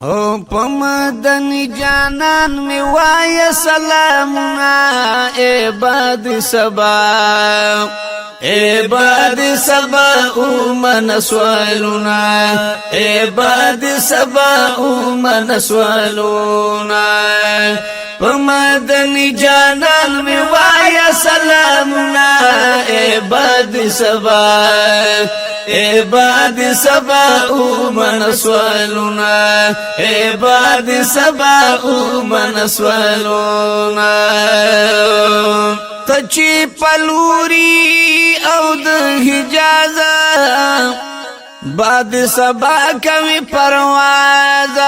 او پمدنی جانان می وای سلامنا عباد سبا عباد سبا من سوالنا عباد سبا من سوالنا پمدنی جانان می وای سلامنا عباد سبا عباد سبا من سوالنا عباد سبا من سوالنا تچی پلوری او د حجازه باد سبا کوي پرواز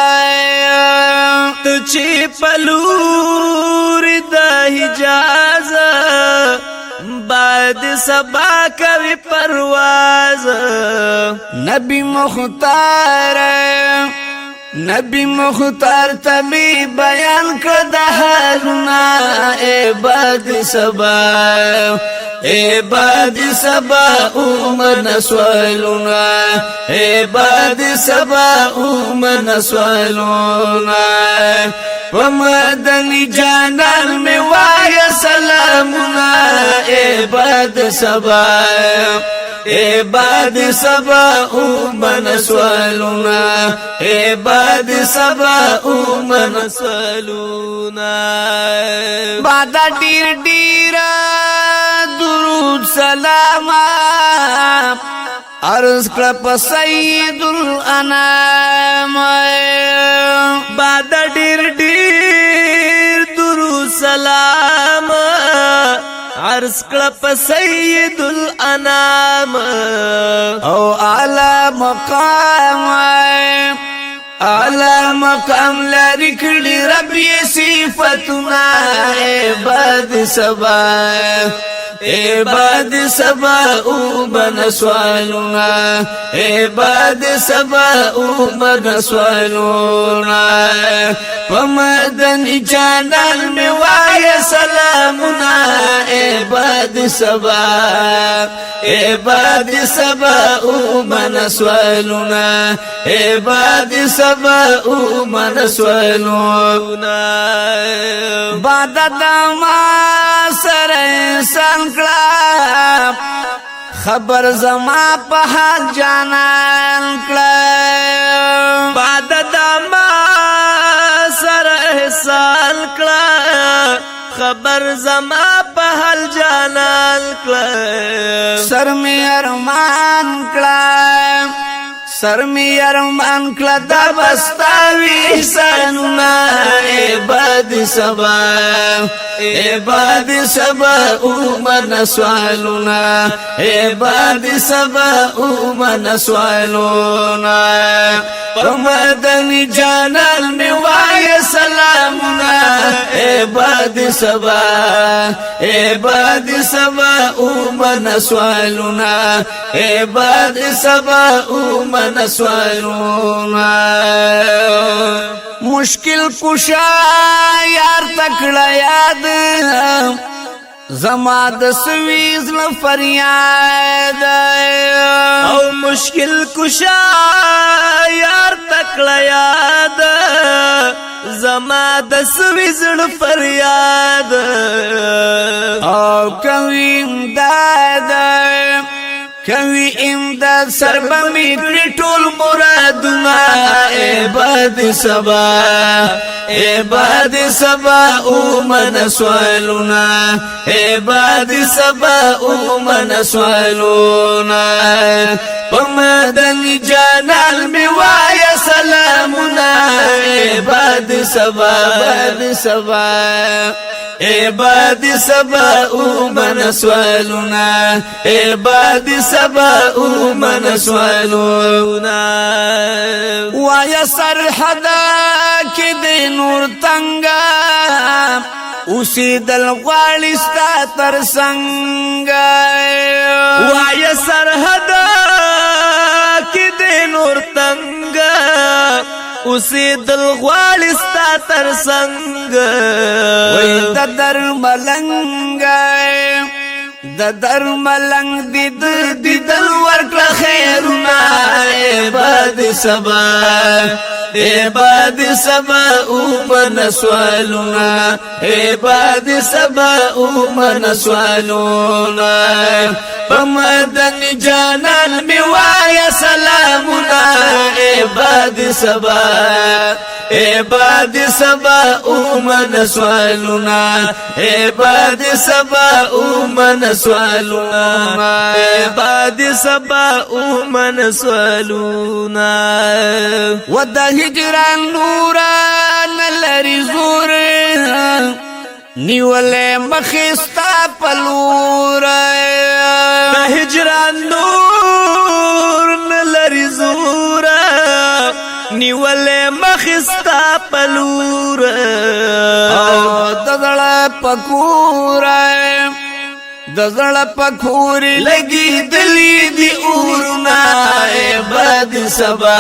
تچی پلوری د حجازه بعد سبا کوي پرواز نبی مختار تبی بیان کړه د حالنا عباد سبا من سوالنا عباد سبا من سوالنا ومدنی جانان میں وای سلامنا عباد سبا من سوالنا عباد سبا من سوالنا بعد ډیر درود سلام عرض کړه سید الانام بعد ډیر درود سلام عرض کړه سید الانام او اعلی مقام لري کړي رب صفاتنا عباد سبا من سوالنا عباد سبا من سوالنا ومدن جانان میں وای سلامنا عباد سبا من سوالنا عباد سبا من سوالنا بعد دما سر انسان کړه خبر زما په حال جانان کړه بعد دما سر احسان کړه خبر زما په حال جانان کړه سر می ارمان کړه دا بستاوي سننا عباد سبا من سوالنا عباد سبا من سوالنا پمدنی جانان میں وای سلامنا عباد سبا من سوالنا عباد سبا من سوالنا مشکل کشا یار تکڑا یاد زما د سویز فریاد او مشکل کشا یار تکڑا یاد زما د سویز فریاد او کوي امداد سربا میکړي ټول مرادنا عباد سبا من سوالنا عباد سبا من سوالنا پمدن جانان میں وای سلامنا عباد سبا من سوالنا عباد سبا من سوالنا وای سرحدا کې د نور تنگا اسی دل غواړي ستا تر څنګ وای سرحدا کې د نور تنگا اسی دل غواړي ستا تر څنګ وای د درملنګ د درملنګ دل ورکړه خیرنا عباد عباد سبا اومن سوالونا عباد سبا اومن سوالونا پمدن جانان میوایا سلامنا عباد سبا عباد سبا اومن سوالونا عباد سبا اومن سوالونا عباد سبا اومن سوالونا ود هجران نوران لری زور نیولے مخستا پلور هجران نور لری زور نیولے مخستا پلور دزڑا پکور دزڑا پکوری لگی دلی دی اورنا عباد سبا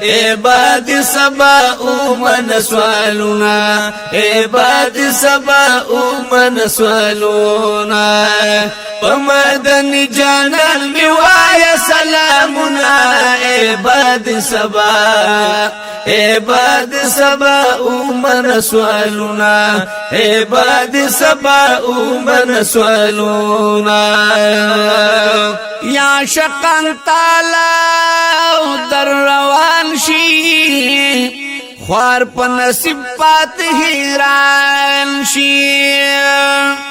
عباد سبا اومن سوالونا عباد سبا اومن سوالونا پمدن جانان میوایا سلامنا عباد سبا عباد سبا اومن سوالونا عباد سبا اومن سوالونا یا شقن تالا در روان شي خوار په نصیب پات حیران شي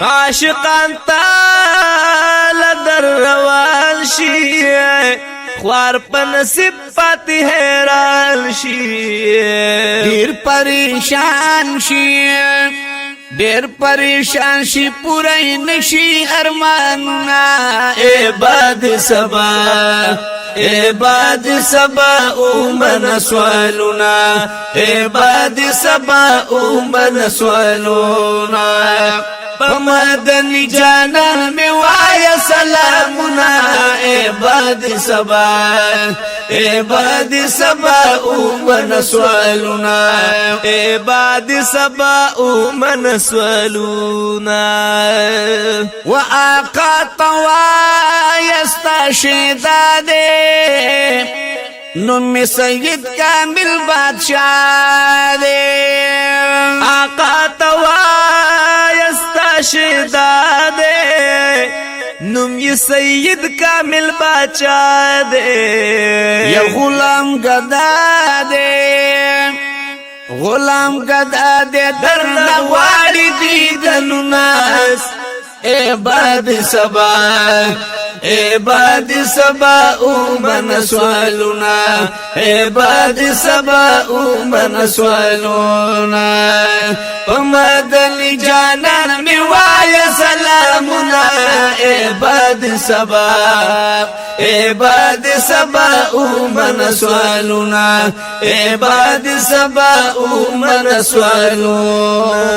عاشقان تال در روان شي خوار په نصیب پات حیران شي ډیر پریشان شي ډیر پریشان شي پوره نشي ارماننا عباد سبا عباد سبا اومن سوالونا عباد سبا اومن سوالونا پمدن جانان میوایا سلامنا عباد سبا عباد سبا اومن سوالونا عباد سبا اومن سوالونا وآقا طوایستا شیداده نمی سید کامل بادشاہ دے آقا توایستا شیدہ دے نمی سید کامل بادشاہ دے یا غلام گدا دے غلام گدا دے در نواری دیدن ناس عباد سبا عباد سبا اومن سوالونا عباد سبا اومن سوالونا پمدن جانان میوایا سلامنا عباد سبا عباد سبا اومن سوالونا عباد سبا اومن سوالونا